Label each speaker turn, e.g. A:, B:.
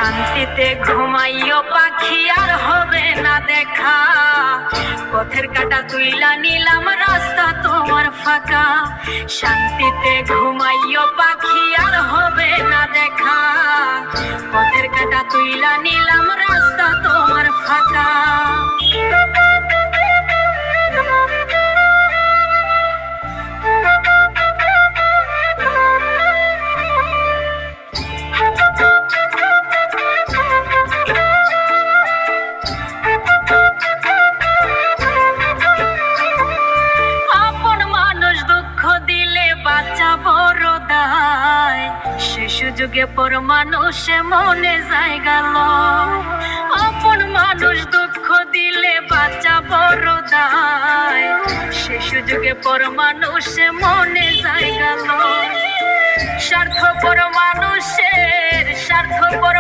A: শান্তিতে ঘুমাইও পাখি আর হবে না দেখা, পথের কাঁটা তুইলা নিলাম রাস্তা তোমার ফাঁকা। শান্তিতে ঘুমাইও পাখি আর হবে না দেখা, পথের কাঁটা তুইলা নিলাম রাস্তা তোমার ফাঁকা। সুযোগে পর মানুষে মনে জায়গা লয়, আপন মানুষ দুঃখ দিলে বাঁচা বড় দায়। সে সুযোগে পর মানুষে মনে জায়গা লয়, স্বার্থপর মানুষের স্বার্থপর